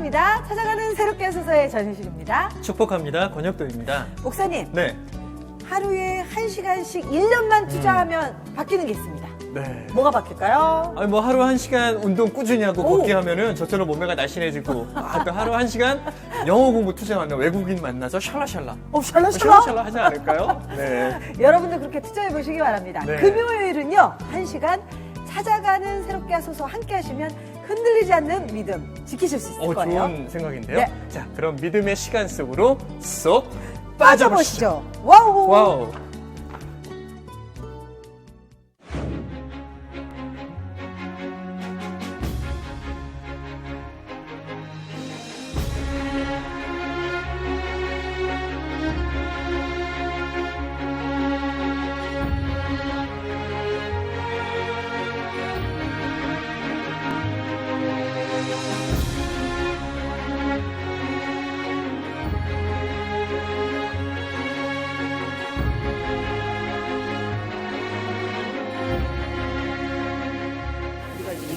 환영합니다. 찾아가는 새롭게 소서의 전희실입니다. 축복합니다. 권혁도입니다. 목사님, 네. 하루에 1시간씩 1년만 투자하면 바뀌는 게 있습니다. 네. 뭐가 바뀔까요? 아니, 뭐 하루 1시간 운동 꾸준히 하고 걷기 하면은 저처럼 몸매가 날씬해지고, 또 하루 1시간 영어 공부 투자하면 외국인 만나서 샬라샬라. 샬라샬라? 하지 않을까요? 네. 여러분도 그렇게 투자해 보시기 바랍니다. 네. 금요일은요, 1시간 찾아가는 새롭게 하소서 함께 하시면 흔들리지 않는 믿음 지키실 수 있을 거예요. 좋은 생각인데요. 네. 자, 그럼 믿음의 시간 속으로 쏙 빠져보시죠. 와우. 와우.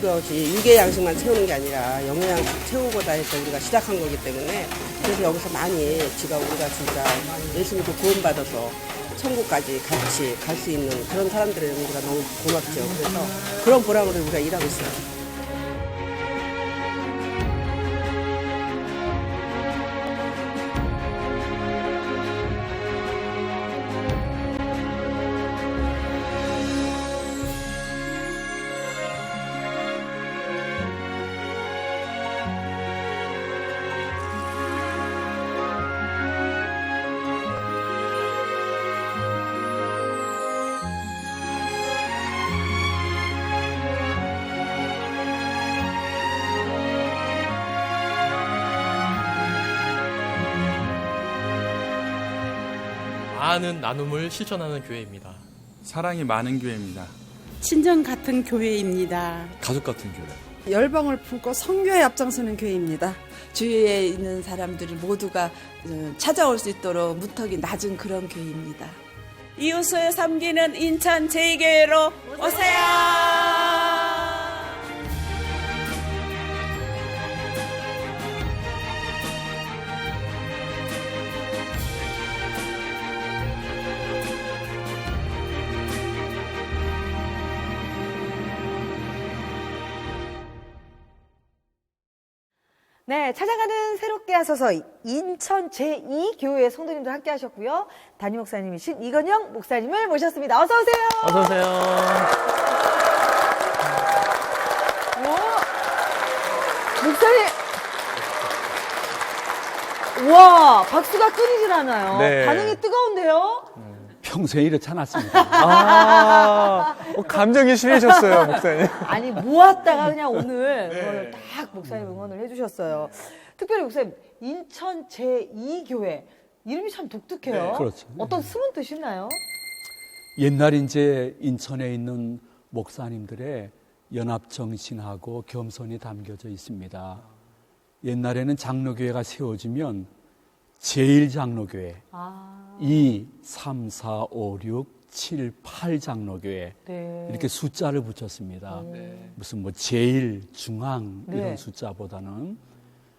이거지 육의 양식만 채우는 게 아니라 영의 양식 채우고다 해서 우리가 시작한 거기 때문에 그래서 여기서 많이 우리가 진짜 예수 믿고 구원받아서 천국까지 같이 갈 수 있는 그런 사람들을 우리가 너무 고맙죠. 그래서 그런 보람으로 우리가 일하고 있어요. 많은 나눔을 실천하는 교회입니다. 사랑이 많은 교회입니다. 친정 같은 교회입니다. 가족 같은 교회. 열방을 품고 성교에 앞장서는 교회입니다. 주위에 있는 사람들이 모두가 찾아올 수 있도록 문턱이 낮은 그런 교회입니다. 이웃을 섬기는 인천 제2교회로 오세요. 네, 찾아가는 새롭게 하소서 인천 제2교회 성도님들 함께 하셨고요. 담임 목사님이신 이건영 목사님을 모셨습니다. 어서 오세요. 어서 오세요. 목사님. 와, 박수가 끊이질 않아요. 네. 반응이 뜨거운데요? 평소에 이렇지 않았습니다. 감정이 심해졌어요, 목사님. 아니, 모았다가 그냥 오늘 그걸 딱 목사님 응원을 해주셨어요. 특별히 목사님, 인천 제2교회. 이름이 참 독특해요. 네, 그렇죠. 어떤 숨은 뜻이 있나요? 옛날 이제 인천에 있는 목사님들의 연합정신하고 겸손이 담겨져 있습니다. 옛날에는 장로교회가 세워지면 제1장로교회, 2, 3, 4, 5, 6, 7, 8 장로교회 네. 이렇게 숫자를 붙였습니다. 무슨 뭐 제일, 중앙 이런 숫자보다는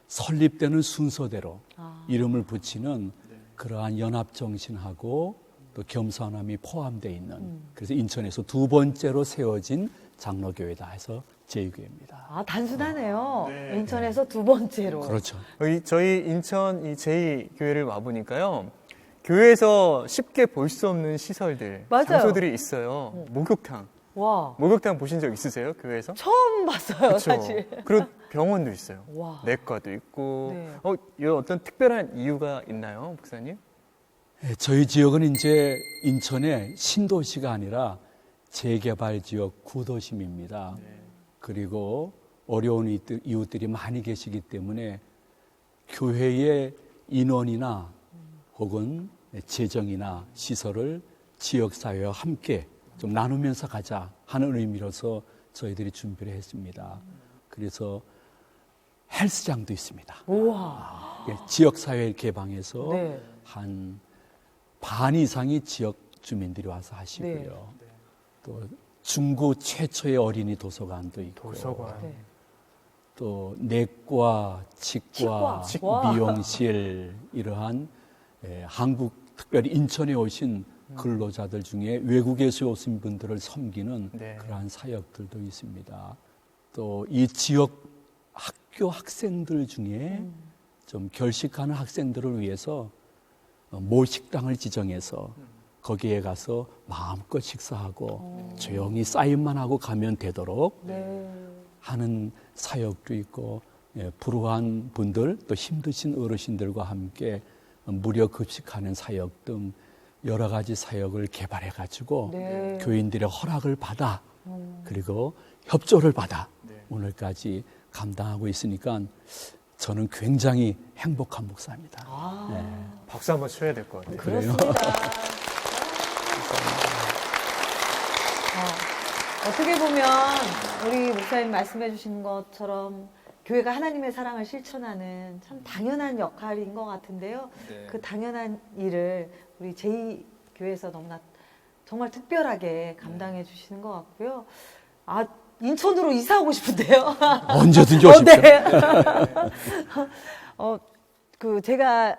설립되는 순서대로 이름을 붙이는 그러한 연합정신하고 또 겸손함이 포함되어 있는 그래서 인천에서 두 번째로 세워진 장로교회다 해서 제2교회입니다. 아, 단순하네요. 인천에서 두 번째로. 그렇죠. 저희 인천 이 제2교회를 와보니까요. 교회에서 쉽게 볼 수 없는 시설들, 맞아요. 장소들이 있어요. 목욕탕. 와. 목욕탕 보신 적 있으세요? 교회에서? 처음 봤어요, 그쵸? 사실. 그리고 병원도 있어요. 와. 내과도 있고. 네. 이 어떤 특별한 이유가 있나요, 목사님? 네, 저희 지역은 이제 인천의 신도시가 아니라 재개발 지역 구도심입니다. 그리고 어려운 이웃들이 많이 계시기 때문에 교회의 인원이나 혹은 재정이나 시설을 지역사회와 함께 좀 나누면서 가자 하는 의미로서 저희들이 준비를 했습니다. 그래서 헬스장도 있습니다. 우와. 지역사회를 개방해서 네. 한 반 이상이 지역 주민들이 와서 하시고요. 네. 또 중구 최초의 어린이 도서관도 있고 도서관. 네. 또 내과, 치과, 치과. 와. 미용실 이러한 한국 특별히 인천에 오신 근로자들 중에 외국에서 오신 분들을 섬기는 네. 그러한 사역들도 있습니다. 또 이 지역 학교 학생들 중에 좀 결식하는 학생들을 위해서 모식당을 지정해서 거기에 가서 마음껏 식사하고 조용히 사인만 하고 가면 되도록 하는 사역도 있고, 불우한 분들 또 힘드신 어르신들과 함께 무료 급식하는 사역 등 여러 가지 사역을 개발해 가지고 교인들의 허락을 받아 그리고 협조를 받아 오늘까지 감당하고 있으니까 저는 굉장히 행복한 목사입니다. 박수 한번 쳐야 될 것 같아요. 그래요? 어떻게 보면 우리 목사님 말씀해 주신 것처럼 교회가 하나님의 사랑을 실천하는 참 당연한 역할인 것 같은데요. 네. 그 당연한 일을 우리 제2교회에서 너무나 정말 특별하게 감당해 주시는 것 같고요. 아, 인천으로 이사하고 싶은데요. 언제든지 오십시오. 네. 제가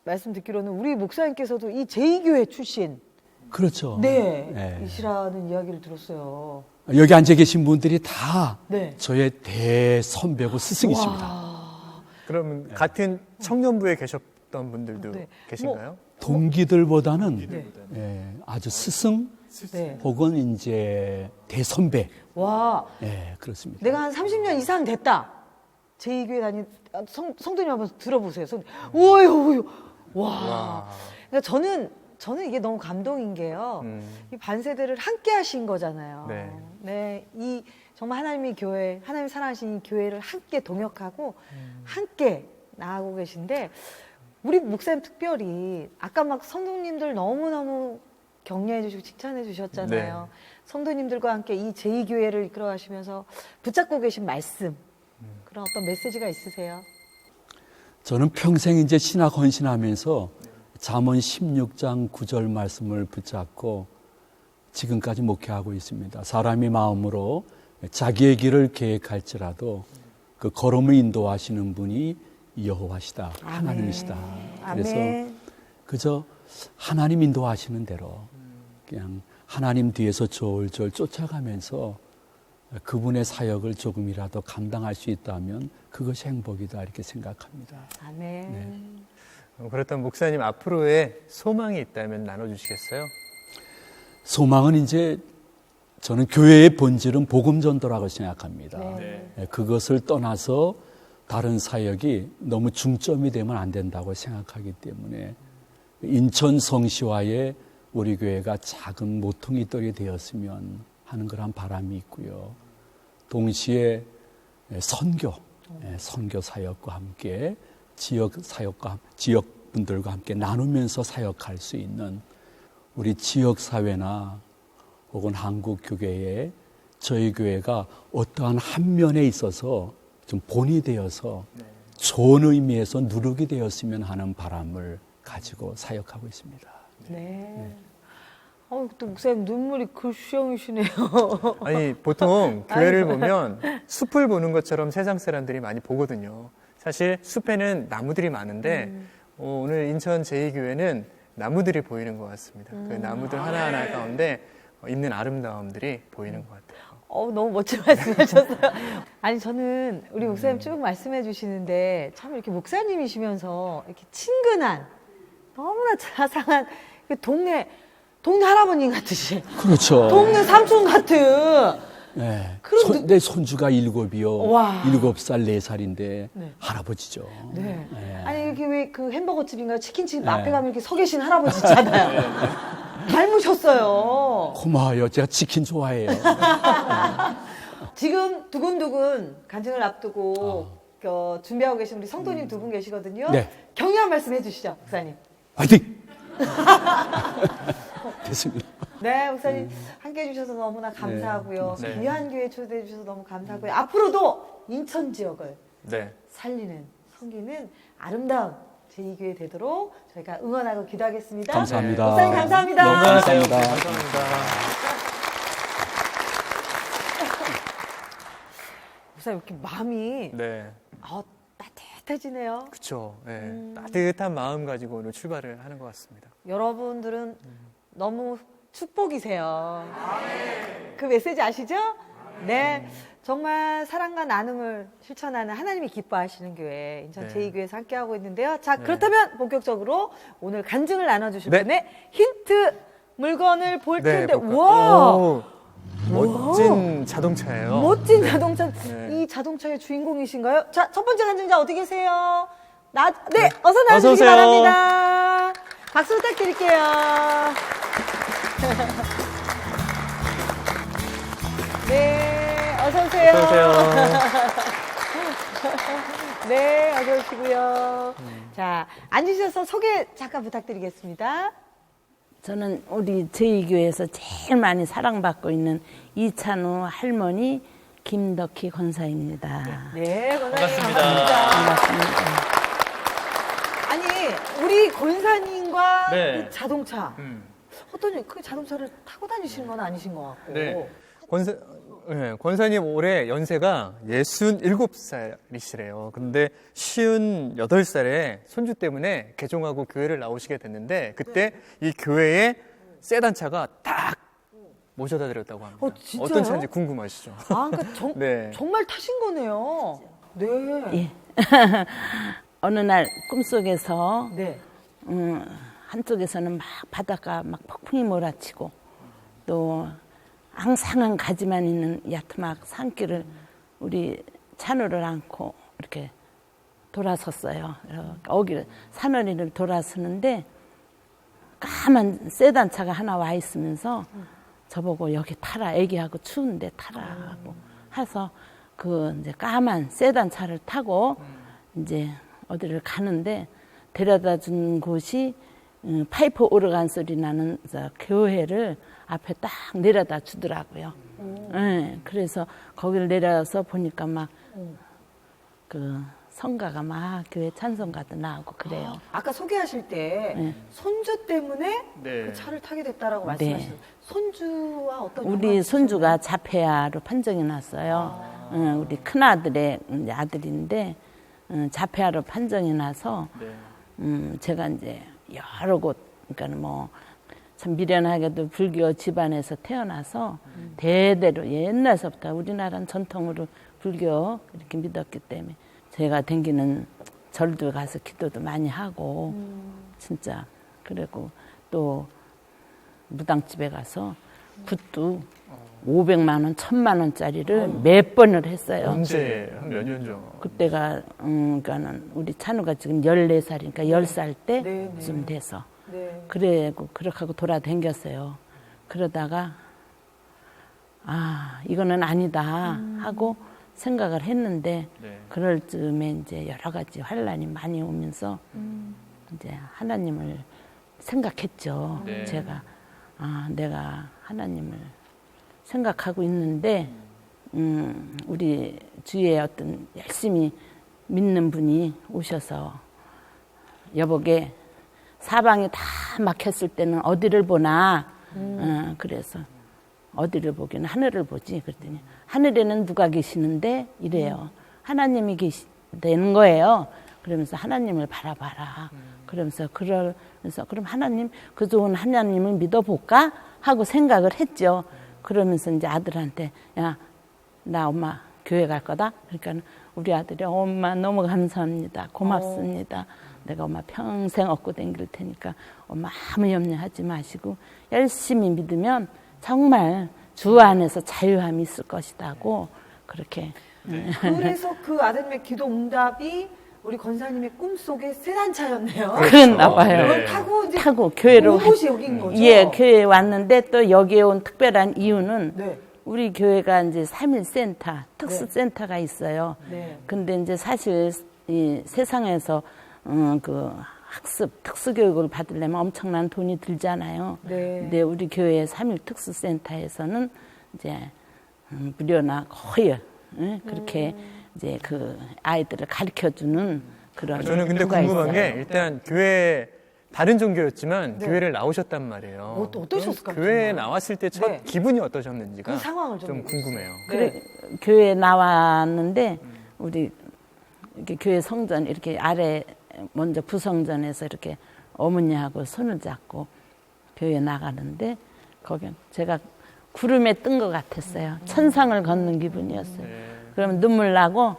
말씀 듣기로는 우리 목사님께서도 이 제2교회 출신 그렇죠. 네. 이시라는 이야기를 들었어요. 여기 앉아 계신 분들이 다 네. 저의 대선배고 스승이십니다. 그러면 같은 청년부에 계셨던 분들도 네. 계신가요? 동기들보다는 아주 스승 네. 혹은 이제 대선배. 와, 그렇습니다. 내가 한 30년 이상 됐다. 제2교회 성도님 한번 들어보세요. 우와요. 와. 그러니까 저는 이게 너무 감동인 게요. 이 반세대를 함께 하신 거잖아요. 네. 네, 이 정말 하나님의 교회, 하나님 사랑하신 이 교회를 함께 동역하고 함께 나아가고 계신데 우리 목사님 특별히 아까 막 성도님들 너무너무 격려해 주시고 칭찬해 주셨잖아요. 네. 성도님들과 함께 이 제2교회를 이끌어가시면서 붙잡고 계신 말씀, 그런 어떤 메시지가 있으세요? 저는 평생 이제 신학 헌신하면서 잠언 16장 9절 말씀을 붙잡고 지금까지 목회하고 있습니다. 사람이 마음으로 자기의 길을 계획할지라도 그 걸음을 인도하시는 분이 여호와시다, 하나님이시다. 그래서 그저 하나님 인도하시는 대로 그냥 하나님 뒤에서 졸졸 쫓아가면서 그분의 사역을 조금이라도 감당할 수 있다면 그것이 행복이다 이렇게 생각합니다. 아멘. 그렇다면 목사님 앞으로의 소망이 있다면 나눠주시겠어요? 소망은 이제 저는 교회의 본질은 복음 전도라고 생각합니다. 그것을 떠나서 다른 사역이 너무 중점이 되면 안 된다고 생각하기 때문에 인천 성시와의 우리 교회가 작은 모퉁이돌이 되었으면 하는 그런 바람이 있고요. 동시에 선교 사역과 함께 지역 분들과 함께 나누면서 사역할 수 있는 우리 지역 사회나 혹은 한국 교회에 저희 교회가 어떠한 한 면에 있어서 좀 본이 되어서 좋은 의미에서 누룩이 되었으면 하는 바람을 가지고 사역하고 있습니다. 네. 또 목사님 눈물이 글씨형이시네요. 아니 보통 교회를 보면 숲을 보는 것처럼 세상 사람들이 많이 보거든요. 사실 숲에는 나무들이 많은데 오늘 인천 제2교회는 나무들이 보이는 것 같습니다. 그 나무들 하나하나 가운데 있는 아름다움들이 보이는 것 같아요. 너무 멋진 말씀하셨어요. 아니 저는 우리 목사님 쭉 말씀해 주시는데 참 이렇게 목사님이시면서 이렇게 친근한 너무나 자상한 동네 할아버님 같으시. 그렇죠. 동네 삼촌 같은. 네. 그런 내 손주가 7이요. 와. 7살, 4살인데 네. 할아버지죠. 네. 네. 아니 이렇게 왜 그 햄버거 집인가요? 치킨집 앞에 가면 이렇게 서 계신 할아버지 있잖아요. 닮으셨어요. 고마워요. 제가 치킨 좋아해요. 지금 두근두근 간증을 앞두고 준비하고 계신 우리 성도님 두 분 계시거든요. 네. 격려 한 말씀 해주시죠, 목사님. 화이팅! 됐습니다. 네, 목사님 함께 해주셔서 너무나 감사하고요. 네. 귀한 교회 초대해 주셔서 너무 감사하고요. 앞으로도 인천 지역을 네. 살리는, 섬기는 아름다운 제2교회 되도록 저희가 응원하고 기도하겠습니다. 감사합니다. 목사님 감사합니다. 건강하세요. 감사합니다. 감사합니다. 목사님 이렇게 마음이 네. 따뜻해지네요. 그쵸. 네. 따뜻한 마음 가지고 오늘 출발을 하는 것 같습니다. 여러분들은 너무 축복이세요. 그 메시지 아시죠? 네. 정말 사랑과 나눔을 실천하는 하나님이 기뻐하시는 교회 인천 네. 제2교회에서 함께하고 있는데요. 자, 네. 그렇다면 본격적으로 오늘 간증을 나눠주실 네. 분의 힌트 물건을 볼 텐데 볼까요? 와 오, 멋진 자동차예요. 멋진 자동차. 네. 이 자동차의 주인공이신가요? 자, 첫 번째 간증자 어디 계세요? 네, 어서 나와주시기 어서 오세요. 바랍니다. 박수 부탁드릴게요. 네, 어서 오세요. 어서 오세요. 네, 어서 오시고요. 자, 앉으셔서 소개 잠깐 부탁드리겠습니다. 저는 우리 제2교회에서 제일 많이 사랑받고 있는 이찬우 할머니 김덕희 권사입니다. 네, 권사님 반갑습니다. 반갑습니다. 아니, 우리 권사님과 네. 이 자동차 어떤 그 자동차를 타고 다니시는 건 아니신 것 같고. 네. 권사님 올해 연세가 67살이시래요. 근데 58살에 손주 때문에 개종하고 교회를 나오시게 됐는데 그때 이 교회에 세단차가 딱 모셔다 드렸다고 합니다. 진짜요? 어떤 차인지 궁금하시죠? 아, 그러니까 네. 정말 타신 거네요. 네. 예. 어느 날 꿈속에서 네. 한쪽에서는 막 바다가 막 폭풍이 몰아치고 또 앙상한 가지만 있는 야트막 산길을 우리 찬우를 안고 이렇게 돌아섰어요. 어기를 산허리를 돌아서는데 까만 세단차가 하나 와 있으면서 저보고 여기 타라, 애기하고 추운데 타라고 해서 그 이제 까만 세단차를 타고 이제 어디를 가는데 데려다 준 곳이 파이프 오르간 소리 나는 교회를 앞에 딱 내려다 주더라고요. 네, 그래서 거기를 내려서 보니까 막 그 성가가 막 교회 찬송가도 나오고 그래요. 아까 소개하실 때 손주 때문에 네. 그 차를 타게 됐다라고 네. 말씀하셨어요. 손주와 어떤 우리 연관이 손주가 자폐아로 판정이 났어요. 우리 큰아들의 이제 아들인데 자폐아로 판정이 나서 제가 이제 여러 곳 그러니까 뭐 참 미련하게도 불교 집안에서 태어나서 대대로 옛날서부터 우리나라는 전통으로 불교 이렇게 믿었기 때문에 제가 댕기는 절도 가서 기도도 많이 하고 진짜 그리고 또 무당집에 가서 굿도 500만 원, 1000만 원짜리를 몇 번을 했어요. 언제? 한 몇 년 전? 그때가 그러니까는 우리 찬우가 지금 14살이니까 10살 네, 때쯤 돼서 네. 그래고 그렇게 하고 돌아다녔어요. 그러다가 아 이거는 아니다 하고 생각을 했는데 네. 그럴 즈음에 이제 여러 가지 환란이 많이 오면서 이제 하나님을 생각했죠. 네. 제가 아 내가 하나님을 생각하고 있는데 우리 주위에 어떤 열심히 믿는 분이 오셔서 여보게 사방이 다 막혔을 때는 어디를 보나 그래서 어디를 보기는 하늘을 보지 그랬더니 하늘에는 누가 계시는데 이래요. 하나님이 계시는 거예요. 그러면서 하나님을 바라봐라. 그러면서 그럼 하나님 그 좋은 하나님을 믿어볼까 하고 생각을 했죠. 그러면서 이제 아들한테 야 나 엄마 교회 갈 거다. 그러니까 우리 아들이 엄마 너무 감사합니다. 고맙습니다. 내가 엄마 평생 업고 다닐 테니까 엄마 아무 염려하지 마시고 열심히 믿으면 정말 주 안에서 자유함이 있을 것이다고 그렇게 그래서 그 아드님의 기도 응답이 우리 권사님의 꿈속의 세단차였네요. 그랬나 봐요. 네. 그걸 타고 교회로 온 곳이 여긴 거죠? 예, 교회에 왔는데 또 여기에 온 특별한 이유는 네. 우리 교회가 이제 3일 센터, 특수센터가 있어요. 네. 근데 이제 사실 이 세상에서 그 학습, 특수교육을 받으려면 엄청난 돈이 들잖아요. 네. 근데 우리 교회 3일 특수센터에서는 이제 무료나 거의 그렇게 이제 그 아이들을 가르쳐주는 그런 저는 근데 부가 궁금한 있어요. 게 일단 교회 다른 종교였지만 네. 교회를 나오셨단 말이에요. 어떠셨을까요? 교회에 정말? 나왔을 때 첫 네. 기분이 어떠셨는지가 그 상황을 좀 궁금해요. 네. 교회 나왔는데 우리 이렇게 교회 성전 이렇게 아래 먼저 부성전에서 이렇게 어머니하고 손을 잡고 교회 나가는데 거기 제가 구름에 뜬 것 같았어요. 천상을 걷는 기분이었어요. 그러면 눈물 나고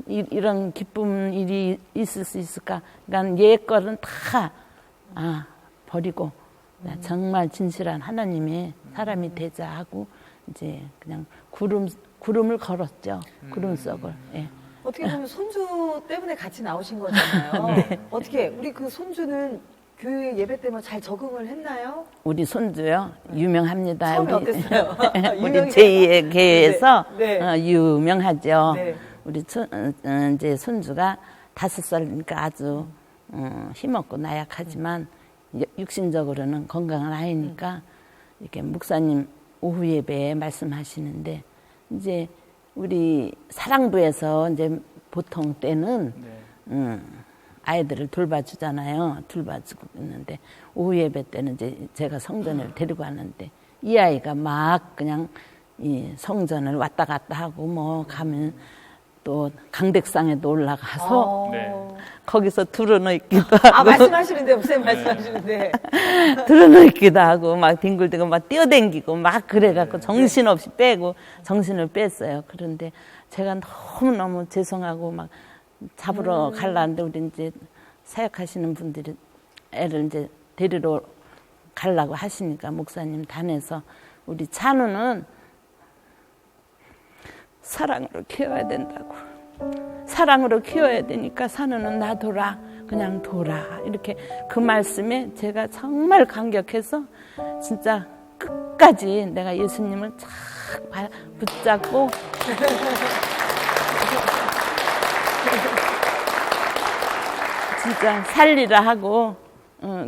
이런 기쁜 일이 있을 수 있을까? 그러니까 옛 거는 다 버리고 정말 진실한 하나님의 사람이 되자 하고 이제 그냥 구름을 걸었죠. 구름 속을. 예. 어떻게 보면 손주 때문에 같이 나오신 거잖아요. 네. 어떻게 우리 그 손주는 교회 예배 때문에 잘 적응을 했나요? 우리 손주요 유명합니다. 처음에 어땠어요? 우리 유명해요? 제2의 교회에서 네, 네. 유명하죠. 네. 우리 이제 손주가 5살이니까 아주 힘없고 나약하지만 육신적으로는 건강한 아이니까 이렇게 목사님 오후 예배에 말씀하시는데 이제 우리 사랑부에서 이제 보통 때는 아이들을 돌봐주잖아요. 돌봐주고 있는데 오후 예배 때는 이제 제가 성전을 데리고 왔는데 이 아이가 막 그냥 이 성전을 왔다 갔다 하고 뭐 가면 또 강백상에도 올라가서 거기서 드러누기도 하고 말씀하시는데 무슨 말씀하시는데 드러누기도 하고 막 뒹굴대고 막 뛰어댕기고 막 그래갖고 정신없이 빼고 정신을 뺐어요. 그런데 제가 너무너무 죄송하고 막 잡으러 가려는데 우리 이제 사역하시는 분들이 애를 이제 데리러 가려고 하시니까 목사님 단에서 우리 찬우는 사랑으로 키워야 된다고. 사랑으로 키워야 되니까 산우는 놔둬라. 그냥 둬라. 이렇게 그 말씀에 제가 정말 감격해서 진짜 끝까지 내가 예수님을 착 붙잡고 진짜 살리라 하고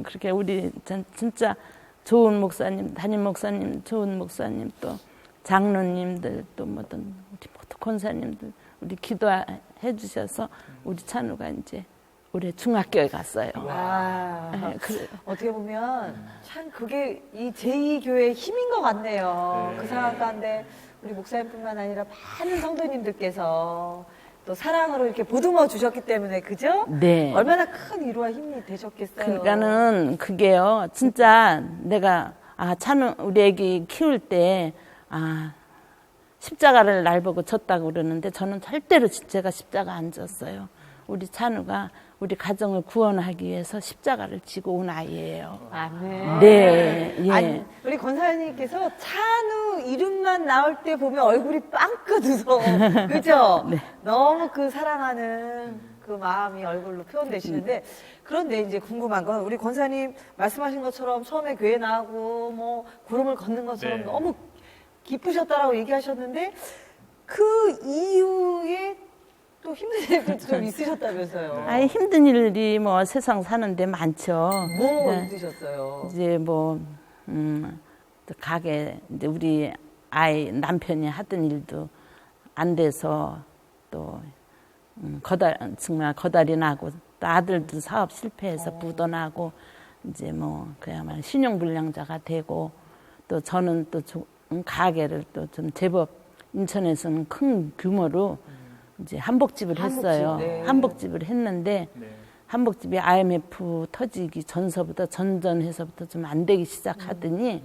그렇게 우리 진짜 좋은 목사님, 담임 목사님, 좋은 목사님 또 장로님들 또 뭐든 우리 모두 권사님들 우리 기도해 주셔서 우리 찬우가 이제 올해 중학교에 갔어요. 네, 그래요. 어떻게 보면 참 그게 이 제2교회의 힘인 것 같네요. 그 상황 가운데 우리 목사님뿐만 아니라 많은 성도님들께서 또 사랑으로 이렇게 보듬어 주셨기 때문에 그죠? 네. 얼마나 큰 위로와 힘이 되셨겠어요. 그러니까는 그게요. 진짜 내가 찬우 우리 애기 키울 때 십자가를 날 보고 졌다고 그러는데 저는 절대로 제가 십자가 안 졌어요. 우리 찬우가 우리 가정을 구원하기 위해서 십자가를 지고 온 아이예요. 네. 네. 예. 아니, 우리 권사님께서 찬우 이름만 나올 때 보면 얼굴이 빵긋해서 그죠? 네. 너무 그 사랑하는 그 마음이 얼굴로 표현되시는데 그런데 이제 궁금한 건 우리 권사님 말씀하신 것처럼 처음에 교회 나오고 뭐 구름을 걷는 것처럼 너무 기쁘셨다라고 얘기하셨는데 그 이후에 또 힘든 일도 좀 있으셨다면서요. 힘든 일이 뭐 세상 사는데 많죠. 뭐 네. 힘드셨어요? 이제 뭐 또 가게 이제 우리 아이 남편이 하던 일도 안 돼서 또 정말 거달이 나고 또 아들도 사업 실패해서 부도 나고 이제 뭐 그야말로 신용불량자가 되고 또 저는 또 가게를 또 좀 제법 인천에서는 큰 규모로 이제 한복집을 했어요. 네. 한복집을 했는데 한복집이 IMF 터지기 전전해서부터 좀 안 되기 시작하더니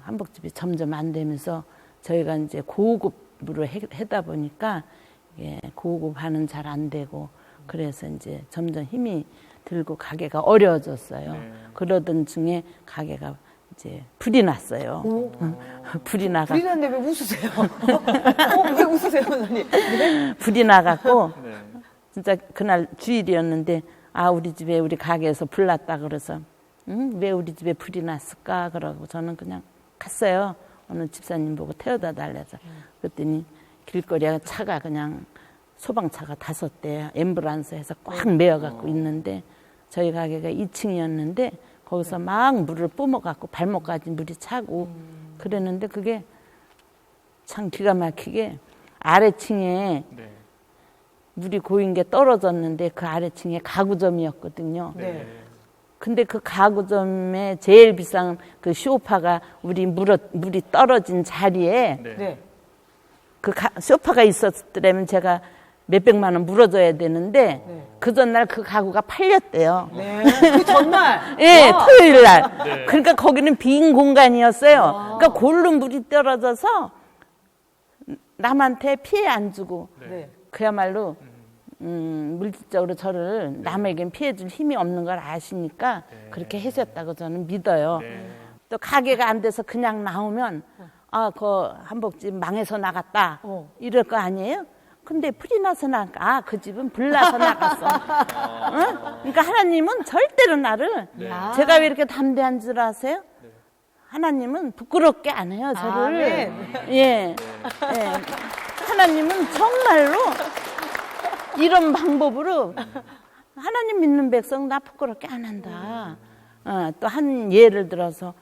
한복집이 점점 안 되면서 저희가 이제 고급으로 하다 보니까 고급 하는 잘 안 되고 그래서 이제 점점 힘이 들고 가게가 어려워졌어요. 그러던 중에 가게가 이제 불이 났어요. 불이 나가. 불이 났는데 왜 웃으세요? 왜 웃으세요, 선생님? 네? 불이 나갔고 진짜 그날 주일이었는데 우리 집에 우리 가게에서 불 났다 그래서 왜 우리 집에 불이 났을까 그러고 저는 그냥 갔어요. 어느 집사님 보고 태워다 달래서 그랬더니 길거리에 차가 그냥 소방차가 5대 앰뷸런스에서 꽉 메어갖고 있는데 저희 가게가 2층이었는데 거기서 막 물을 뿜어갖고 발목까지 물이 차고 그랬는데 그게 참 기가 막히게 아래층에 물이 고인 게 떨어졌는데 그 아래층에 가구점이었거든요. 네. 근데 그 가구점에 제일 비싼 그 쇼파가 물이 떨어진 자리에 네. 그 쇼파가 있었더라면 제가 몇백만 원 물어줘야 되는데 그 전날 그 가구가 팔렸대요. 네. 그 전날. 예, 와. 토요일 날. 그러니까 거기는 빈 공간이었어요. 그러니까 골로 물이 떨어져서 남한테 피해 안 주고 네. 그야말로 물질적으로 저를 남에겐 피해 줄 힘이 없는 걸 아시니까 그렇게 하셨다고 저는 믿어요. 또 가게가 안 돼서 그냥 나오면 아, 그 한복집 망해서 나갔다. 이럴 거 아니에요? 근데 불이 나서 나가. 그 집은 불 나서 나갔어. 응? 그러니까 하나님은 절대로 나를 제가 왜 이렇게 담대한 줄 아세요? 하나님은 부끄럽게 안 해요, 저를. 예. 하나님은 정말로 이런 방법으로 하나님 믿는 백성 나 부끄럽게 안 한다. 또 한 예를 들어서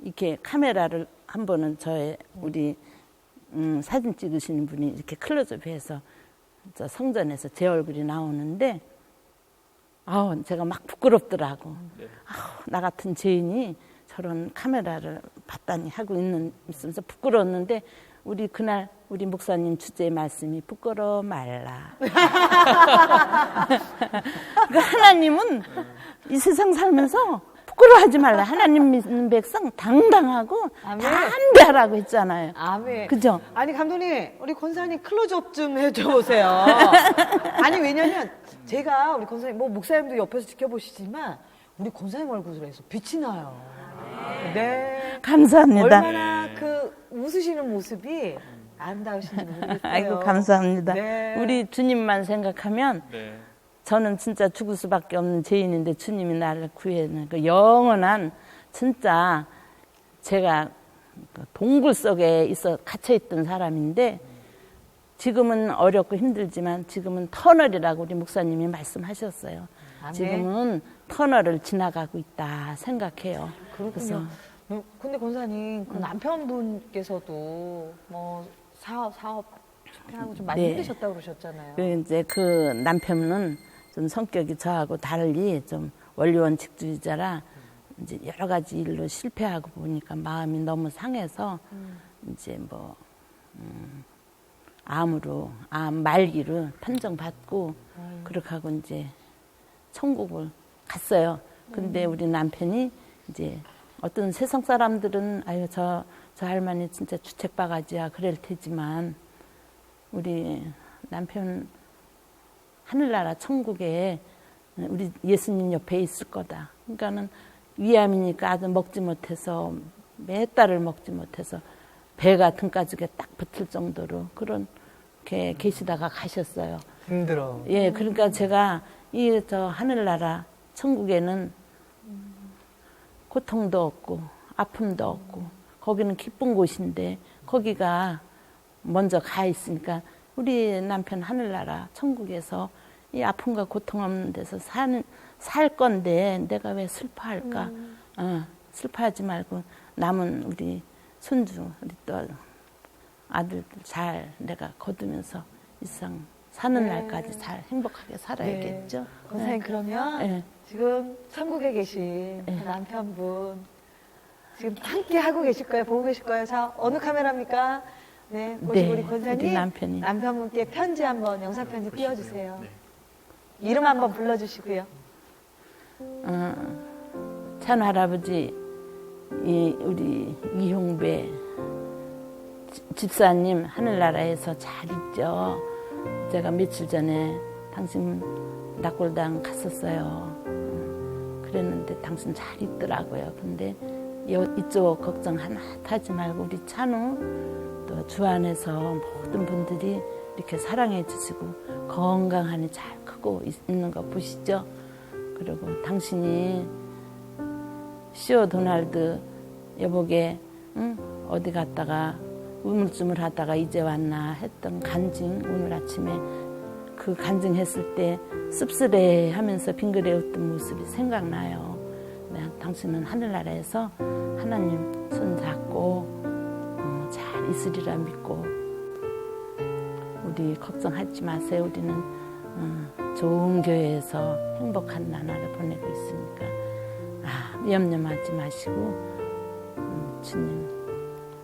이렇게 카메라를 한 번은 우리 사진 찍으시는 분이 이렇게 클로즈업해서 저 성전에서 제 얼굴이 나오는데 제가 막 부끄럽더라고. 나 같은 죄인이 저런 카메라를 봤다니 하고 있으면서 부끄러웠는데 그날 우리 목사님 주제의 말씀이 부끄러워 말라. 그러니까 하나님은 이 세상 살면서 부끄러워하지 말라. 하나님 믿는 백성 당당하고 담대하라고 했잖아요. 아멘. 그죠? 아니 감독님, 우리 권사님 클로즈업 좀 해줘보세요. 아니 왜냐면 제가 우리 권사님 목사님도 옆에서 지켜보시지만 우리 권사님 얼굴에서 빛이 나요. 네. 감사합니다. 얼마나 그 웃으시는 모습이 아름다우신지 모르겠어요. 아이고 감사합니다. 네. 우리 주님만 생각하면 저는 진짜 죽을 수밖에 없는 죄인인데 주님이 나를 구해는 그 영원한 진짜 제가 동굴 속에 갇혀있던 사람인데 지금은 어렵고 힘들지만 지금은 터널이라고 우리 목사님이 말씀하셨어요. 지금은 터널을 지나가고 있다 생각해요. 그렇군요. 근데 권사님 그 남편분께서도 사업 실패하고 좀 많이 힘드셨다고 그러셨잖아요. 이제 그 남편은 좀 성격이 저하고 달리 좀 원리원칙주의자라 이제 여러 가지 일로 실패하고 보니까 마음이 너무 상해서 이제 암 말기로 판정받고 그렇게 하고 이제 천국을 갔어요. 근데 우리 남편이 이제 어떤 세상 사람들은 아유 저 할머니 진짜 주책바가지야 그럴 테지만 우리 남편 하늘나라 천국에 우리 예수님 옆에 있을 거다. 그러니까는 위암이니까 아주 먹지 못해서 몇 달을 먹지 못해서 배가 등가죽에 딱 붙을 정도로 그렇게 계시다가 가셨어요. 힘들어. 예, 그러니까 제가 저 하늘나라 천국에는 고통도 없고 아픔도 없고 거기는 기쁜 곳인데 거기가 먼저 가 있으니까 우리 남편 하늘나라 천국에서 이 아픔과 고통 없는 데서 살 건데 내가 왜 슬퍼할까? 슬퍼하지 말고 남은 우리 손주 우리 또 아들들 잘 내가 거두면서 이 세상 사는 날까지 잘 행복하게 살아야겠죠. 권사님 그러면 지금 천국에 계신 남편분 지금 함께 하고 계실 거예요? 보고 계실 거예요? 자, 어느 카메라입니까? 네, 우리 권사님 남편분께 편지 한번 영상 편지 띄워주세요. 이름 한번 불러주시고요. 찬 할아버지, 우리 이용배 집사님 하늘나라에서 잘 있죠. 제가 며칠 전에 당신 낙골당 갔었어요. 그랬는데 당신 잘 있더라고요. 근데 이쪽 걱정 하나 하지 말고 우리 찬우 또 주안에서 모든 분들이 이렇게 사랑해 주시고 건강하니 잘 크고 있는 거 보시죠. 그리고 당신이 시오 도날드 여보게 어디 갔다가 우물쭈물 하다가 이제 왔나 했던 간증 오늘 아침에 그 간증했을 때 씁쓸해 하면서 빙그레 웃던 모습이 생각나요. 당신은 하늘나라에서 하나님 손잡고 잘 있으리라 믿고 우리 걱정하지 마세요. 우리는 좋은 교회에서 행복한 나날을 보내고 있으니까 염려하지 마시고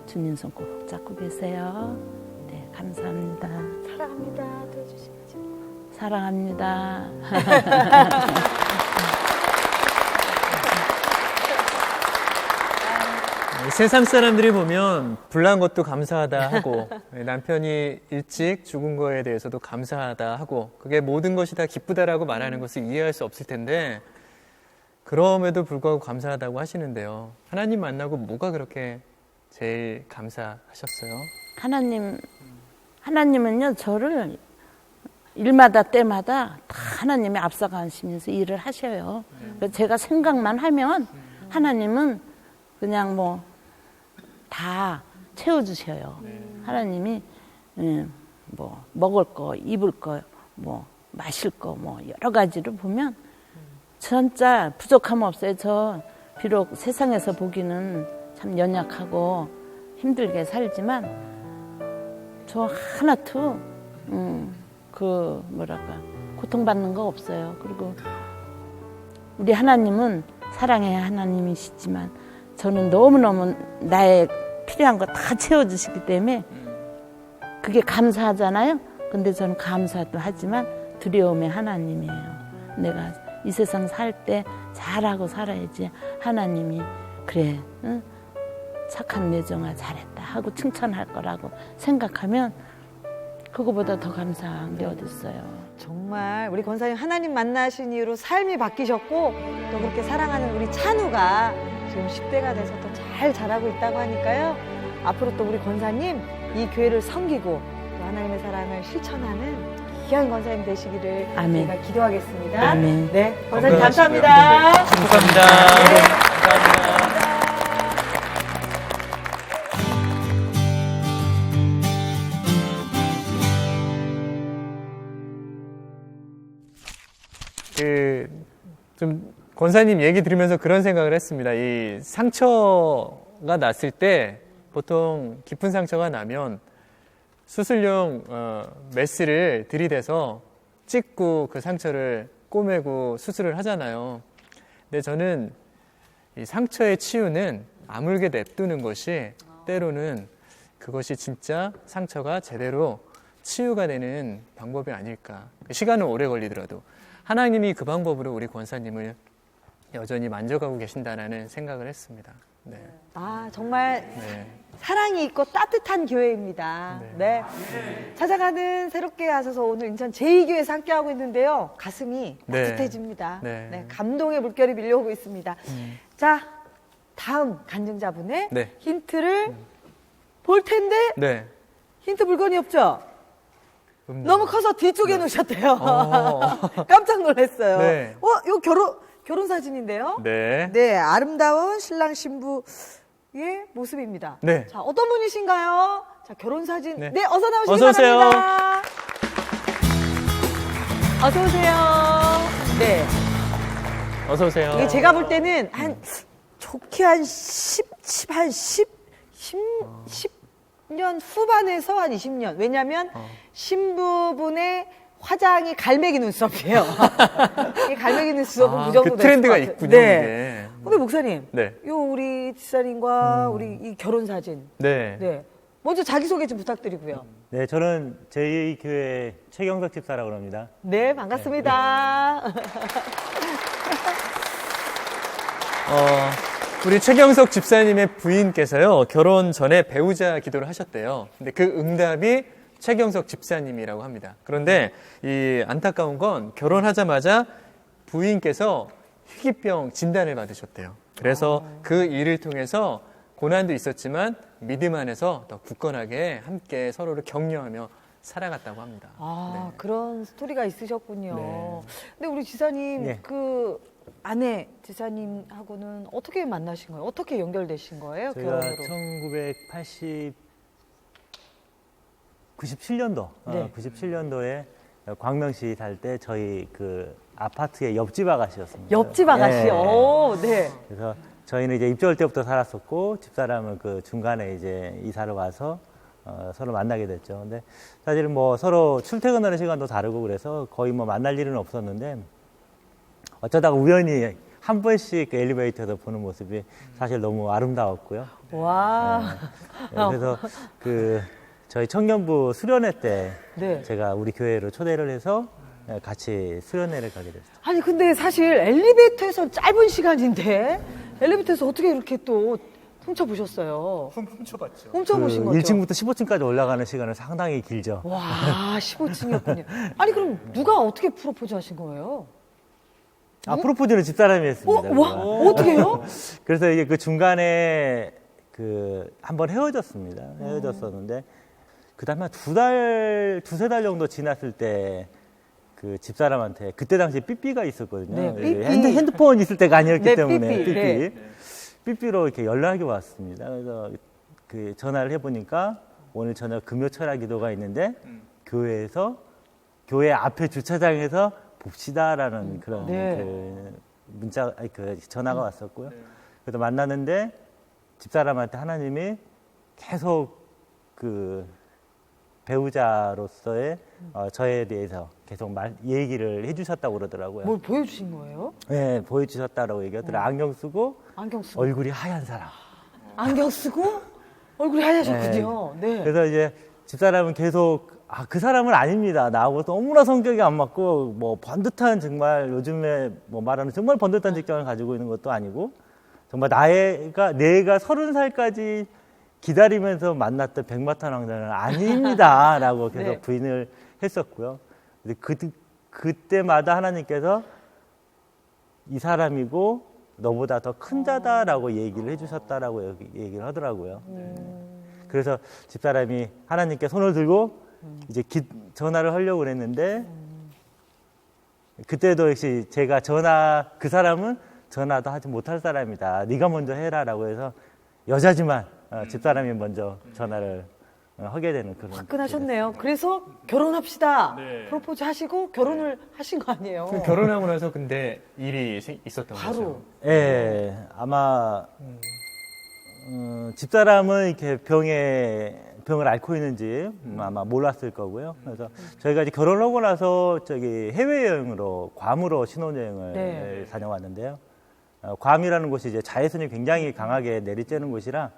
주님 손 꼭 잡고 계세요. 네, 감사합니다. 사랑합니다. 또 해주시죠. 사랑합니다. 세상 사람들이 보면 불난 것도 감사하다 하고 남편이 일찍 죽은 거에 대해서도 감사하다 하고 그게 모든 것이 다 기쁘다라고 말하는 것을 이해할 수 없을 텐데 그럼에도 불구하고 감사하다고 하시는데요. 하나님 만나고 뭐가 그렇게 제일 감사하셨어요? 하나님은요, 저를 일마다 때마다 다 하나님이 앞서가시면서 일을 하셔요. 그래서 제가 생각만 하면 하나님은 그냥 다 채워주셔요. 하나님이 먹을 거, 입을 거, 마실 거, 여러 가지를 보면 진짜 부족함 없어요. 저 비록 세상에서 보기는 참 연약하고 힘들게 살지만 저 하나도 고통받는 거 없어요. 그리고 우리 하나님은 사랑의 하나님이시지만 저는 너무너무 나의 필요한 거 다 채워주시기 때문에 그게 감사하잖아요. 근데 저는 감사도 하지만 두려움의 하나님이에요. 내가 이 세상 살 때 잘하고 살아야지 하나님이 그래 착한 내정아 잘했다 하고 칭찬할 거라고 생각하면 그거보다 더 감사한 게 어딨어요. 정말 우리 권사님 하나님 만나신 이후로 삶이 바뀌셨고 또 그렇게 사랑하는 우리 찬우가 지금 10대가 돼서 또 잘 자라고 있다고 하니까요. 앞으로 또 우리 권사님 이 교회를 섬기고 또 하나님의 사랑을 실천하는 귀한 권사님 되시기를 아멘. 저희가 기도하겠습니다. 아멘. 네, 권사님 감사합니다. 감사합니다. 감사합니다. 좀 권사님 얘기 들으면서 그런 생각을 했습니다. 이 상처가 났을 때 보통 깊은 상처가 나면 수술용 메스를 들이대서 찍고 그 상처를 꼬매고 수술을 하잖아요. 근데 저는 이 상처의 치유는 아물게 냅두는 것이 때로는 그것이 진짜 상처가 제대로 치유가 되는 방법이 아닐까. 시간은 오래 걸리더라도 하나님이 그 방법으로 우리 권사님을 여전히 만져가고 계신다는 생각을 했습니다. 네. 정말 네. 사랑이 있고 따뜻한 교회입니다. 네. 찾아가는 새롭게 하셔서 오늘 인천 제2교회에서 함께하고 있는데요. 가슴이 네. 따뜻해집니다. 네. 네. 감동의 물결이 밀려오고 있습니다. 자, 다음 간증자분의 네. 힌트를 볼 텐데 네. 힌트 물건이 없죠? 너무 커서 뒤쪽에 놓으셨대요. 깜짝 놀랐어요. 네. 이거 결혼 사진인데요? 네. 네, 아름다운 신랑 신부의 모습입니다. 네. 자, 어떤 분이신가요? 자, 결혼 사진. 네. 네, 어서 나오시기 어서 오세요. 바랍니다. 어서 오세요. 네. 어서 오세요. 이게 제가 볼 때는 좋게 한 10년 후반에서 한 20년. 왜냐면 신부분의 화장이 갈매기 눈썹이에요. 이 갈매기 눈썹은 무조건 그 트렌드가 있군요. 네. 근데 목사님, 네. 요 우리 집사님과 우리 이 결혼 사진. 네. 네. 먼저 자기소개 좀 부탁드리고요. 네, 저는 제2교회 최경석 집사라고 합니다. 네, 반갑습니다. 우리 최경석 집사님의 부인께서요, 결혼 전에 배우자 기도를 하셨대요. 근데 그 응답이 최경석 집사님이라고 합니다. 그런데 이 안타까운 건 결혼하자마자 부인께서 희귀병 진단을 받으셨대요. 그래서 그 일을 통해서 고난도 있었지만 믿음 안에서 더 굳건하게 함께 서로를 격려하며 살아갔다고 합니다. 네. 그런 스토리가 있으셨군요. 네. 근데 우리 지사님, 네. 그 아내 지사님하고는 어떻게 만나신 거예요? 어떻게 연결되신 거예요? 저희가 결혼으로? 97년도, 네. 97년도에 광명시 살 때 저희 그 아파트의 옆집 아가씨였습니다. 옆집 아가씨요. 네. 그래서 저희는 이제 입주할 때부터 살았었고 집사람은 그 중간에 이제 이사를 와서 서로 만나게 됐죠. 근데 사실 뭐 서로 출퇴근하는 시간도 다르고 그래서 거의 뭐 만날 일은 없었는데 어쩌다가 우연히 한 번씩 그 엘리베이터에서 보는 모습이 사실 너무 아름다웠고요. 와. 그래서 그 저희 청년부 수련회 때 네. 제가 우리 교회로 초대를 해서 같이 수련회를 가게 됐어요. 아니 근데 사실 엘리베이터에서 짧은 시간인데 엘리베이터에서 어떻게 이렇게 또 훔쳐보셨어요? 훔쳐봤죠. 훔쳐보신 거죠? 1층부터 15층까지 올라가는 시간은 상당히 길죠. 와, 15층이었군요. 아니 그럼 누가 어떻게 프로포즈 하신 거예요? 프로포즈는 집사람이 했습니다. 와, 어떻게 해요? 그래서 이게 그 중간에 그 한번 헤어졌습니다. 헤어졌었는데 그 다음에 두세 달 정도 지났을 때 그 집사람한테 그때 당시 삐삐가 있었거든요. 네, 삐삐. 핸드폰 있을 때가 아니었기 네, 때문에 삐삐. 네. 삐삐로 이렇게 연락이 왔습니다. 그래서 그 전화를 해보니까 오늘 저녁 금요 철야 기도가 있는데 교회에서 교회 앞에 주차장에서 봅시다라는 그런 네. 그 문자 그 전화가 왔었고요. 그래서 만났는데 집사람한테 하나님이 계속 그 배우자로서의 저에 대해서 계속 얘기를 해주셨다고 그러더라고요. 뭘 보여주신 거예요? 네, 보여주셨다라고 얘기하더라고요. 안경 쓰고 안경 쓰고. 얼굴이 하얀 사람. 안경 쓰고 얼굴이 하얘졌군요. 네. 그래서 이제 집사람은 계속 그 사람은 아닙니다. 나하고 너무나 성격이 안 맞고 뭐 번듯한 정말 요즘에 뭐 말하는 정말 번듯한 직장을 가지고 있는 것도 아니고 정말 내가 30살까지 기다리면서 만났던 백마탄 왕자는 아닙니다라고 계속 네. 부인을 했었고요. 근데 그때마다 하나님께서 이 사람이고 너보다 더 큰 자다라고 얘기를 해주셨다라고 얘기를 하더라고요. 그래서 집사람이 하나님께 손을 들고 이제 전화를 하려고 그랬는데 그때도 역시 제가 그 사람은 전화도 하지 못할 사람이다. 네가 먼저 해라라고 해서 여자지만 집사람이 먼저 전화를 하게 되는 그런. 화끈하셨네요. 그래서 결혼합시다. 네. 프로포즈 하시고 결혼을 하신 거 아니에요? 그럼 결혼하고 나서 근데 일이 있었던 바로. 거죠? 예, 아마 집사람은 이렇게 병을 앓고 있는지 아마 몰랐을 거고요. 그래서 저희가 이제 결혼하고 나서 해외여행으로 괌으로 신혼여행을 네. 다녀왔는데요. 괌이라는 곳이 이제 자외선이 굉장히 강하게 내리쬐는 곳이라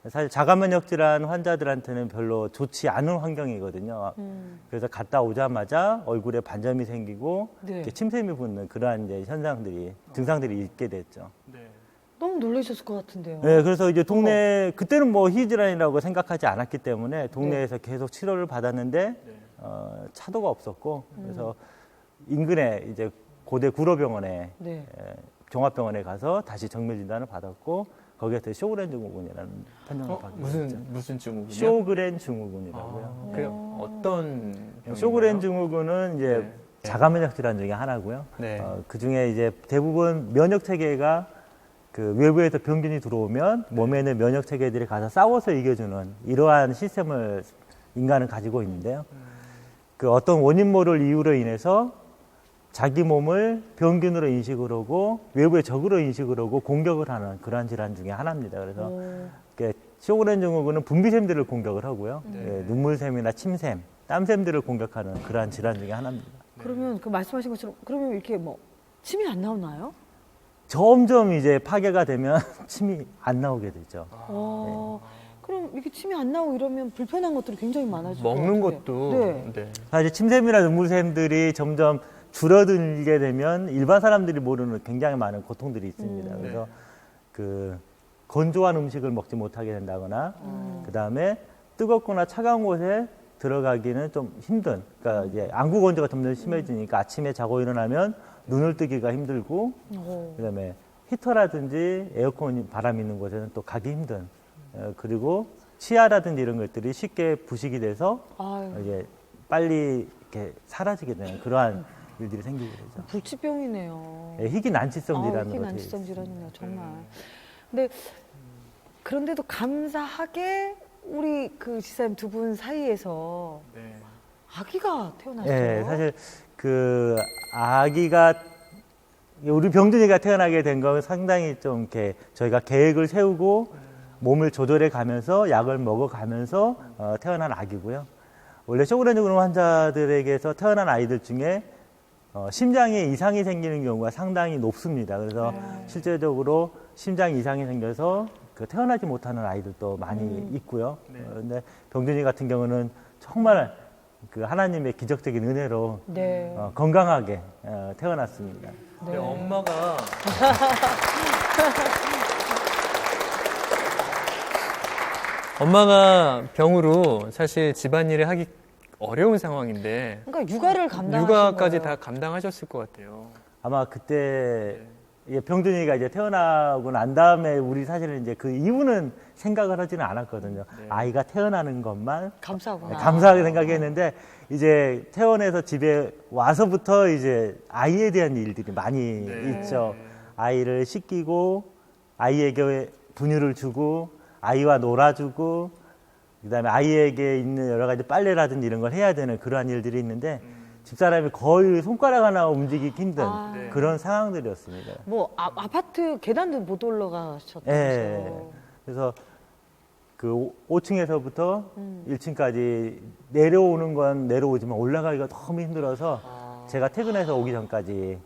사실 자가면역 질환 환자들한테는 별로 좋지 않은 환경이거든요. 그래서 갔다 오자마자 얼굴에 반점이 생기고 네. 이렇게 침샘이 붙는 그러한 이제 증상들이 있게 됐죠. 너무 놀라셨을 것 같은데요. 네, 그래서 이제 그때는 뭐 희질환이라고 생각하지 않았기 때문에 동네에서 계속 치료를 받았는데 차도가 없었고 그래서 인근에 이제 고대 구로병원에 네. 종합병원에 가서 다시 정밀 진단을 받았고 거기에서 쇼그렌 증후군이라는 판정을 받게 됐죠. 무슨 증후군이요? 쇼그렌 증후군이라고요. 그래요? 어떤 병인가요? 쇼그렌 증후군은 이제 네. 자가면역 질환 중에 하나고요. 네. 그 중에 이제 대부분 면역 체계가 그 외부에서 병균이 들어오면 몸에 있는 면역 체계들이 가서 싸워서 이겨주는 이러한 시스템을 인간은 가지고 있는데요. 그 어떤 원인 모를 이유로 인해서 자기 몸을 병균으로 인식을 하고 외부의 적으로 인식을 하고 공격을 하는 그러한 질환 중에 하나입니다. 그래서 쇼그렌 증후군은 분비샘들을 공격을 하고요. 눈물샘이나 침샘, 땀샘들을 공격하는 그러한 질환 중에 하나입니다. 그러면 그 말씀하신 것처럼 그러면 이렇게 뭐 침이 안 나오나요? 점점 이제 파괴가 되면 침이 안 나오게 되죠. 그럼 이렇게 침이 안 나오고 이러면 불편한 것들이 굉장히 많아질 것 먹는 같은데. 것도. 네. 네. 사실 침샘이나 눈물샘들이 점점 줄어들게 되면 일반 사람들이 모르는 굉장히 많은 고통들이 있습니다. 그래서 그 건조한 음식을 먹지 못하게 된다거나 그 다음에 뜨겁거나 차가운 곳에 들어가기는 좀 힘든. 그러니까 이제 안구 건조가 점점 심해지니까 아침에 자고 일어나면 눈을 뜨기가 힘들고 그다음에 히터라든지 에어컨 바람 있는 곳에는 또 가기 힘든. 그리고 치아라든지 이런 것들이 쉽게 부식이 돼서 이제 빨리 이렇게 사라지게 되는 그러한 일들이 생기게 되죠. 불치병이네요. 희귀 난치성 질환으로. 희귀 난치성 질환이네요, 정말. 근데 그런데도 감사하게 우리 그 지사님 두 분 사이에서 아기가 태어났어요. 네, 사실 그 아기가 우리 병준이가 태어나게 된 건 상당히 좀 이렇게 저희가 계획을 세우고 몸을 조절해 가면서 약을 먹어가면서 태어난 아기고요. 원래 쇼그렌즈 그룹 환자들에게서 태어난 아이들 중에 심장에 이상이 생기는 경우가 상당히 높습니다. 그래서 실제적으로 심장 이상이 생겨서 그 태어나지 못하는 아이들도 많이 있고요. 그런데 병준이 같은 경우는 정말 그 하나님의 기적적인 은혜로 네. 건강하게 태어났습니다. 근데 엄마가 엄마가 병으로 사실 집안일을 하기 어려운 상황인데 그러니까 육아를 감당하신 육아까지 거예요. 다 감당하셨을 것 같아요. 아마 그때 병준이가 이제 태어나고 난 다음에 우리 사실은 이제 그 이유는 생각을 하지는 않았거든요. 아이가 태어나는 것만 감사하구나. 감사하게 생각했는데 이제 퇴원해서 집에 와서부터 이제 아이에 대한 일들이 많이 있죠. 아이를 씻기고 아이에게 분유를 주고 아이와 놀아주고 그다음에 아이에게 있는 여러 가지 빨래라든지 이런 걸 해야 되는 그러한 일들이 있는데 집사람이 거의 손가락 하나 움직이기 힘든 그런 상황들이었습니다. 뭐 아파트 계단도 못 올라가셨다면서요. 예. 그래서 그 5층에서부터 1층까지 내려오는 건 내려오지만 올라가기가 너무 힘들어서 제가 퇴근해서 오기 전까지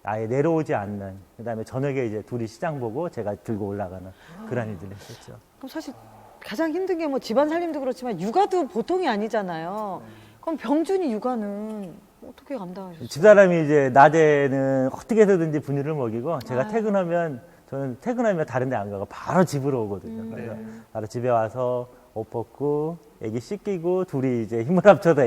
아예 내려오지 않는, 그다음에 저녁에 이제 둘이 시장 보고 제가 들고 올라가는 그런 일들을 했었죠. 그럼 사실 가장 힘든 게 뭐 집안 살림도 그렇지만 육아도 보통이 아니잖아요. 그럼 병준이 육아는 어떻게 감당하셨어요? 집사람이 이제 낮에는 어떻게 해서든지 분유를 먹이고 제가 저는 퇴근하면 다른 데 안 가고 바로 집으로 오거든요. 그래서 바로 집에 와서 옷 벗고 애기 씻기고 둘이 이제 힘을 합쳐서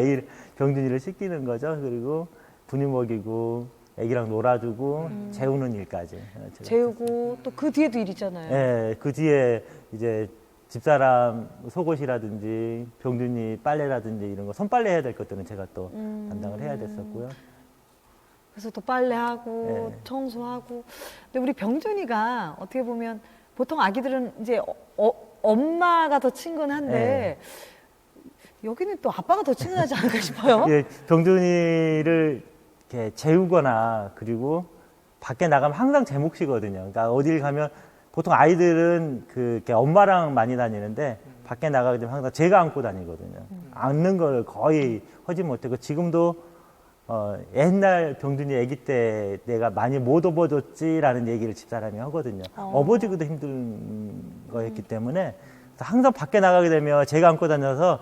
병준이를 씻기는 거죠. 그리고 분유 먹이고 애기랑 놀아주고 재우는 일까지. 재우고 또 그 뒤에도 일이잖아요. 네, 그 뒤에 이제 집사람 속옷이라든지 병준이 빨래라든지 이런 거 손빨래 해야 될 것들은 제가 또 담당을 해야 됐었고요. 그래서 또 빨래하고 네. 청소하고. 근데 우리 병준이가 어떻게 보면 보통 아기들은 이제 엄마가 더 친근한데 여기는 또 아빠가 더 친근하지 않을까 싶어요. 예, 병준이를 이렇게 재우거나 그리고 밖에 나가면 항상 제 몫이거든요. 그러니까 어딜 가면 보통 아이들은 이렇게 엄마랑 많이 다니는데 밖에 나가게 되면 항상 제가 안고 다니거든요. 안는 걸 거의 하지 못하고 지금도 옛날 병준이 아기 때 내가 많이 못 업어줬지라는 얘기를 집사람이 하거든요. 업어주기도 힘든 거였기 때문에 항상 밖에 나가게 되면 제가 안고 다녀서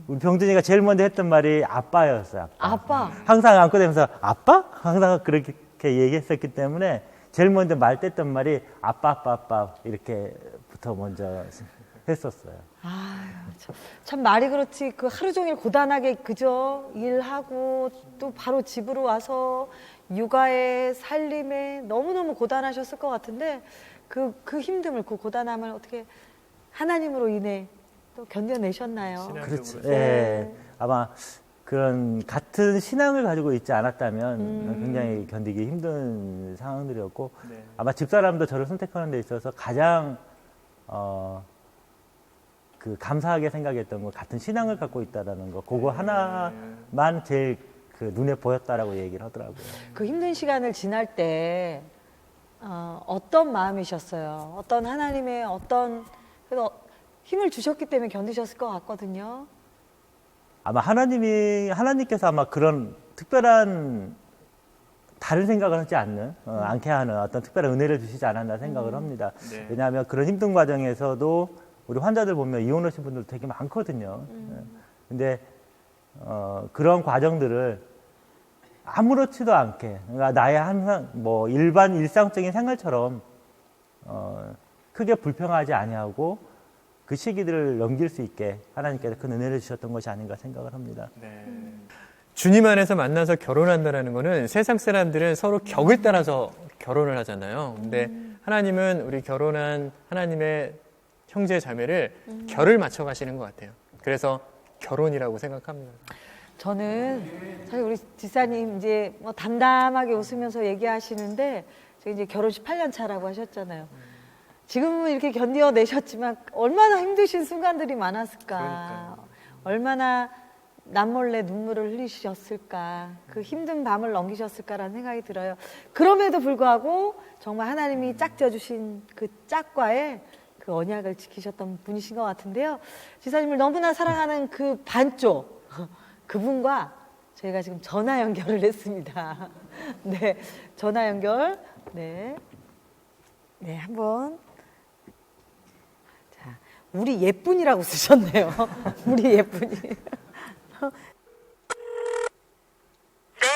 우리 병준이가 제일 먼저 했던 말이 아빠였어요. 아빠. 항상 안고 다니면서 아빠? 항상 그렇게 얘기했었기 때문에 제일 먼저 말 뗐던 말이 아빠 이렇게부터 먼저 했었어요. 참 말이 그렇지. 그 하루 종일 고단하게 그저 일하고 또 바로 집으로 와서 육아에 살림에 너무너무 고단하셨을 것 같은데 그 힘듦을 그 고단함을 어떻게 하나님으로 인해 또 견뎌내셨나요? 그렇죠. 예. 아마 그런 같은 신앙을 가지고 있지 않았다면 굉장히 견디기 힘든 상황들이었고 아마 집사람도 저를 선택하는 데 있어서 가장 그 감사하게 생각했던 건 같은 신앙을 갖고 있다라는 거 그거 하나만 제일 그 눈에 보였다라고 얘기를 하더라고요. 그 힘든 시간을 지날 때 어떤 마음이셨어요? 어떤 하나님의 그래도 힘을 주셨기 때문에 견디셨을 것 같거든요. 아마 하나님께서 아마 그런 특별한 다른 생각을 하지 않게 하는 어떤 특별한 은혜를 주시지 않았나 생각을 합니다. 왜냐하면 그런 힘든 과정에서도 우리 환자들 보면 이혼하신 분들 되게 많거든요. 근데 그런 과정들을 아무렇지도 않게, 그러니까 나의 항상 뭐 일상적인 생활처럼 크게 불평하지 아니하고 그 시기들을 넘길 수 있게 하나님께서 큰 은혜를 주셨던 것이 아닌가 생각을 합니다. 주님 안에서 만나서 결혼한다는 거는 세상 사람들은 서로 격을 따라서 결혼을 하잖아요. 근데 하나님은 우리 결혼한 하나님의 형제 자매를 결을 맞춰 가시는 것 같아요. 그래서 결혼이라고 생각합니다. 저는 사실 우리 지사님 이제 뭐 담담하게 웃으면서 얘기하시는데 제가 이제 결혼식 8년 차라고 하셨잖아요. 지금은 이렇게 견뎌내셨지만 얼마나 힘드신 순간들이 많았을까. 그러니까요. 얼마나 남몰래 눈물을 흘리셨을까. 그 힘든 밤을 넘기셨을까라는 생각이 들어요. 그럼에도 불구하고 정말 하나님이 짝져 주신 그 짝과의 그 언약을 지키셨던 분이신 것 같은데요. 지사님을 너무나 사랑하는 그 반쪽, 그분과 저희가 지금 전화 연결을 했습니다. 네, 전화 연결. 네. 네, 한번. 자, 우리 예쁜이라고 쓰셨네요. 우리 예쁜이. 네,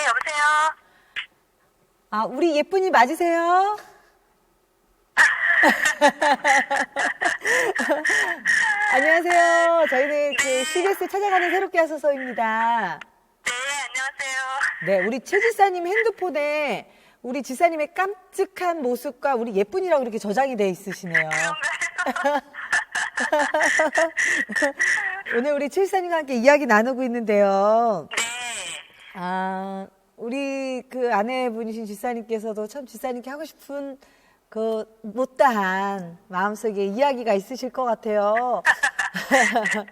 여보세요? 아, 우리 예쁜이 맞으세요? 안녕하세요. 저희는 그 CBS 찾아가는 새롭게 하소서입니다. 네, 안녕하세요. 네, 우리 최 지사님 핸드폰에 우리 지사님의 깜찍한 모습과 우리 예쁜이라고 이렇게 저장이 돼 있으시네요. 오늘 우리 최 지사님과 함께 이야기 나누고 있는데요. 네. 아, 우리 그 아내분이신 지사님께서도 참 지사님께 하고 싶은 그 못다한 마음속에 이야기가 있으실 것 같아요. 그래서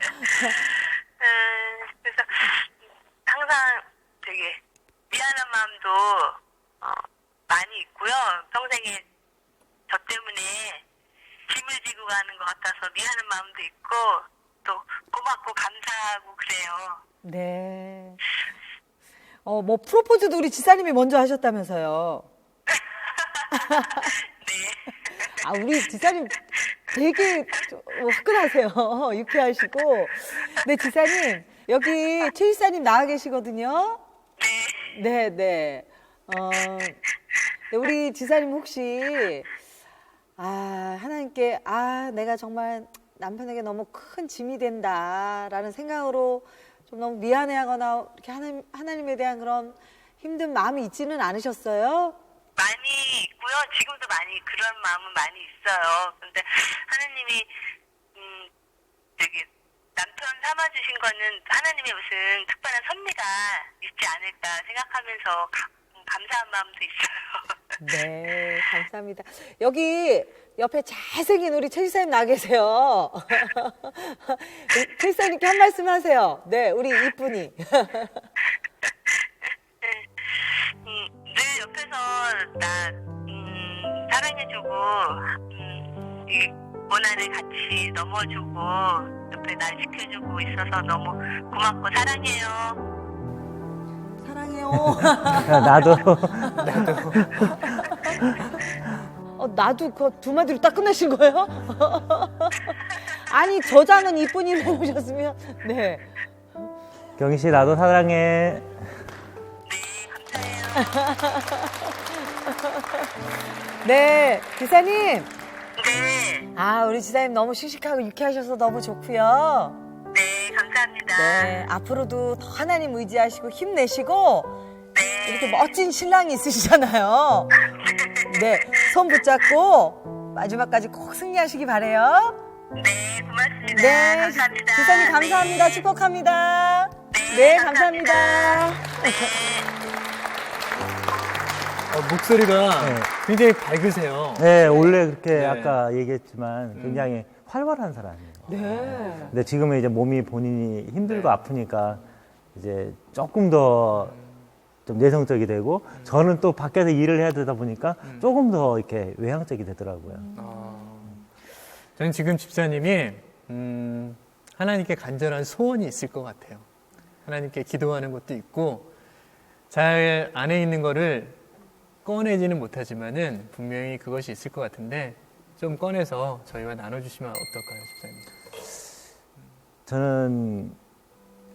항상 되게 미안한 마음도 많이 있고요. 평생에 저 때문에 짐을 지고 가는 것 같아서 미안한 마음도 있고 또 고맙고 감사하고 그래요. 네. 뭐 프로포즈도 우리 지사님이 먼저 하셨다면서요. 네. 아, 우리 지사님 되게 화끈하세요. 유쾌하시고. 네, 지사님, 여기 최 지사님 나와 계시거든요. 네, 네. 네, 우리 지사님 혹시, 하나님께, 내가 정말 남편에게 너무 큰 짐이 된다라는 생각으로 좀 너무 미안해하거나 이렇게 하나님에 대한 그런 힘든 마음이 있지는 않으셨어요? 많이 있고요. 지금도 많이 그런 마음은 많이 있어요. 근데 하나님이 남편 삼아주신 거는 하나님의 무슨 특별한 섭리가 있지 않을까 생각하면서 감사한 마음도 있어요. 네, 감사합니다. 여기 옆에 잘생긴 우리 최 지사님 나와 계세요. 최 지사님께 한 말씀 하세요. 네, 우리 이쁜이. 늘 옆에서 나 사랑해주고 이 고난을 같이 넘어주고 옆에 날 지켜주고 있어서 너무 고맙고 사랑해요. 사랑해요. 나도. 나도 그 두 마디로 딱 끝내신 거예요? 아니, 저장은 이쁜이로 해놓으셨으면, 네. 경희 씨, 나도 사랑해. 네, 지사님. 네. 우리 지사님 너무 씩씩하고 유쾌하셔서 너무 좋고요. 네, 감사합니다. 네, 앞으로도 더 하나님 의지하시고 힘내시고 이렇게 멋진 신랑이 있으시잖아요. 네, 손 붙잡고 마지막까지 꼭 승리하시기 바래요. 네, 고맙습니다. 네, 감사합니다. 지사님 감사합니다. 네. 축복합니다. 네, 감사합니다. 목소리가 네. 굉장히 밝으세요. 네, 원래 그렇게 네. 아까 얘기했지만 굉장히 활발한 사람이에요. 네. 근데 지금은 이제 몸이 본인이 힘들고 아프니까 이제 조금 더 좀 내성적이 되고 저는 또 밖에서 일을 해야 되다 보니까 조금 더 이렇게 외향적이 되더라고요. 저는 지금 집사님이 하나님께 간절한 소원이 있을 것 같아요. 하나님께 기도하는 것도 있고 잘 안에 있는 거를 꺼내지는 못하지만은 분명히 그것이 있을 것 같은데 좀 꺼내서 저희와 나눠주시면 어떨까요, 집사님? 저는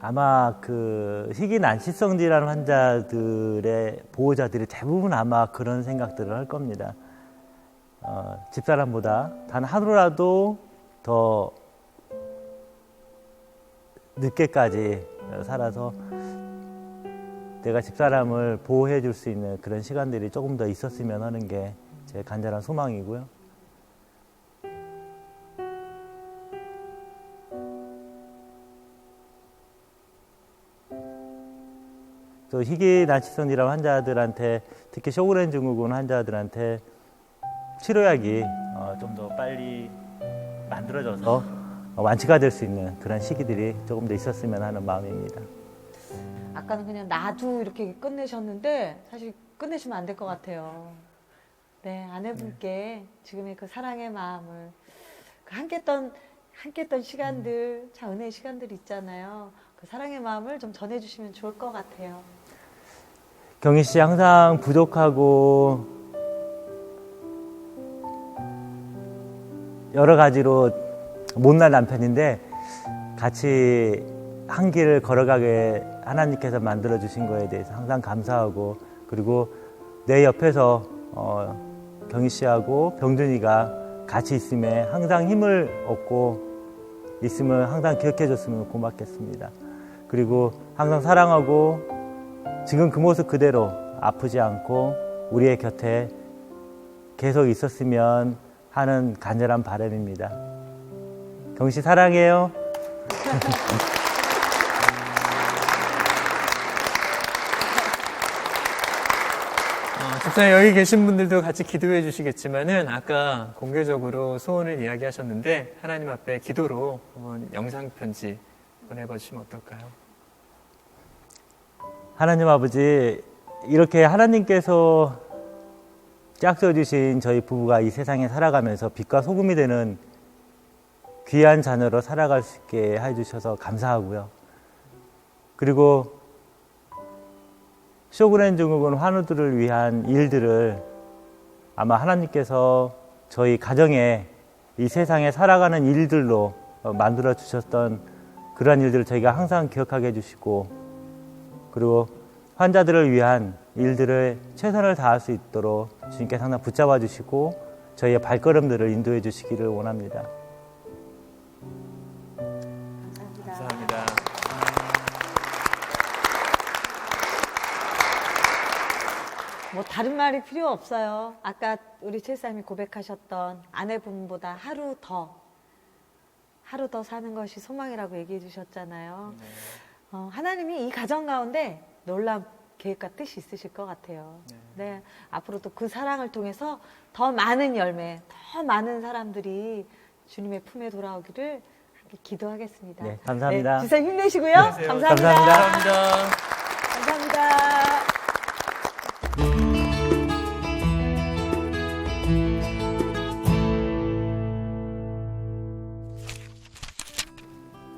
아마 그 희귀 난치성 질환 환자들의 보호자들이 대부분 아마 그런 생각들을 할 겁니다. 집사람보다 단 하루라도 더 늦게까지 살아서 내가 집사람을 보호해 줄 수 있는 그런 시간들이 조금 더 있었으면 하는 게 제 간절한 소망이고요. 또 희귀 난치성 질환 환자들한테 특히 쇼그렌 증후군 환자들한테 치료약이 좀 더 빨리 만들어져서 완치가 될 수 있는 그런 시기들이 조금 더 있었으면 하는 마음입니다. 아까는 그냥 나도 이렇게 끝내셨는데 사실 끝내시면 안 될 것 같아요. 네, 아내분께 지금의 그 사랑의 마음을 함께했던 시간들, 참 은혜의 시간들 있잖아요. 그 사랑의 마음을 좀 전해주시면 좋을 것 같아요. 경희 씨 항상 부족하고 여러 가지로 못난 남편인데 같이 한 길을 걸어가게 하나님께서 만들어주신 거에 대해서 항상 감사하고, 그리고 내 옆에서 경희 씨하고 병준이가 같이 있음에 항상 힘을 얻고 있음을 항상 기억해 줬으면 고맙겠습니다. 그리고 항상 사랑하고 지금 그 모습 그대로 아프지 않고 우리의 곁에 계속 있었으면 하는 간절한 바람입니다. 경희 씨 사랑해요. 집사님 여기 계신 분들도 같이 기도해 주시겠지만은 아까 공개적으로 소원을 이야기하셨는데 하나님 앞에 기도로 한번 영상 편지 보내봐 주시면 어떨까요? 하나님 아버지, 이렇게 하나님께서 짝져 주신 저희 부부가 이 세상에 살아가면서 빛과 소금이 되는 귀한 자녀로 살아갈 수 있게 해주셔서 감사하고요. 그리고 쇼그랜 증후군 환우들을 위한 일들을 아마 하나님께서 저희 가정에 이 세상에 살아가는 일들로 만들어 주셨던 그러한 일들을 저희가 항상 기억하게 해주시고, 그리고 환자들을 위한 일들을 최선을 다할 수 있도록 주님께서 항상 붙잡아 주시고 저희의 발걸음들을 인도해 주시기를 원합니다. 감사합니다. 뭐 다른 말이 필요 없어요. 아까 우리 최사님이 고백하셨던 아내분보다 하루 더 사는 것이 소망이라고 얘기해 주셨잖아요. 하나님이 이 가정 가운데 놀라운 계획과 뜻이 있으실 것 같아요. 네, 앞으로도 그 사랑을 통해서 더 많은 열매, 더 많은 사람들이 주님의 품에 돌아오기를 함께 기도하겠습니다. 네, 감사합니다. 네, 주사님 힘내시고요. 감사합니다. 감사합니다. 감사합니다.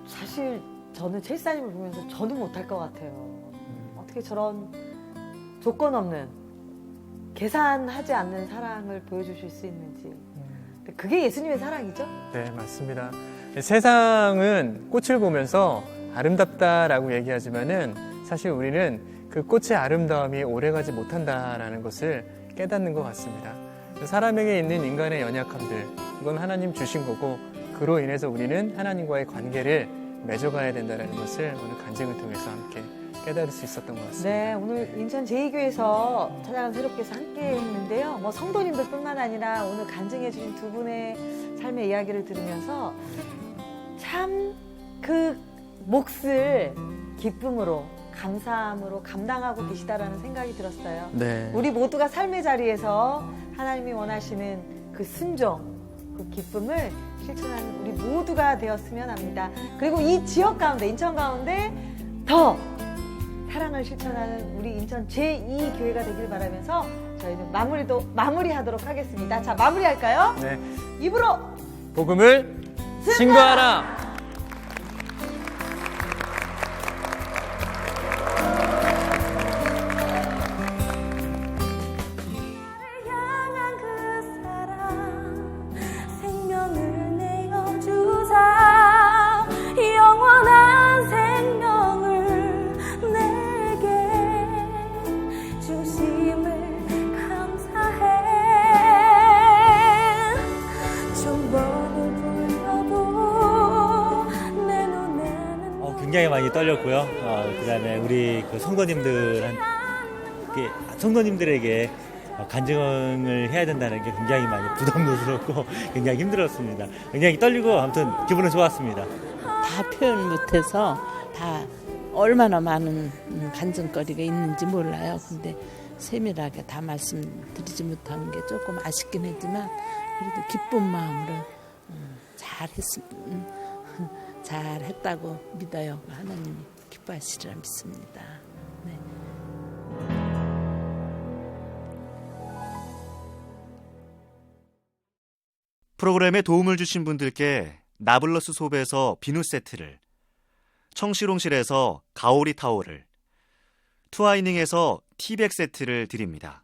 사실 저는 최사님을 보면서 저도 못할 것 같아요. 어떻게 저런 조건 없는, 계산하지 않는 사랑을 보여주실 수 있는지. 그게 예수님의 사랑이죠? 네, 맞습니다. 세상은 꽃을 보면서 아름답다라고 얘기하지만은 사실 우리는 그 꽃의 아름다움이 오래가지 못한다라는 것을 깨닫는 것 같습니다. 사람에게 있는 인간의 연약함들, 이건 하나님 주신 거고, 그로 인해서 우리는 하나님과의 관계를 맺어가야 된다는 것을 오늘 간증을 통해서 함께 깨달을 수 있었던 것 같습니다. 네, 오늘 인천 제2교회에서 찾아간 새롭게서 함께 했는데요. 뭐 성도님들 뿐만 아니라 오늘 간증해주신 두 분의 삶의 이야기를 들으면서 참 그 몫을 기쁨으로, 감사함으로 감당하고 계시다라는 생각이 들었어요. 네. 우리 모두가 삶의 자리에서 하나님이 원하시는 그 순종, 그 기쁨을 실천하는 우리 모두가 되었으면 합니다. 그리고 이 지역 가운데, 인천 가운데 더 사랑을 실천하는 우리 인천 제2교회가 되길 바라면서 저희는 마무리하도록 하겠습니다. 자, 마무리할까요? 네. 입으로 복음을 증거하라. 굉장히 많이 떨렸고요. 그다음에 우리 그 성도님들에게 간증을 해야 된다는 게 굉장히 많이 부담스럽고 굉장히 힘들었습니다. 굉장히 떨리고 아무튼 기분은 좋았습니다. 다 표현 못해서 다 얼마나 많은 간증거리가 있는지 몰라요. 근데 세밀하게 다 말씀드리지 못한 게 조금 아쉽긴 했지만 그래도 기쁜 마음으로 잘했다고 믿어요. 하나님이 기뻐하시리라 믿습니다. 네. 프로그램에 도움을 주신 분들께 나블러스 솝에서 비누 세트를, 청실홍실에서 가오리 타올을, 투아이닝에서 티백 세트를 드립니다.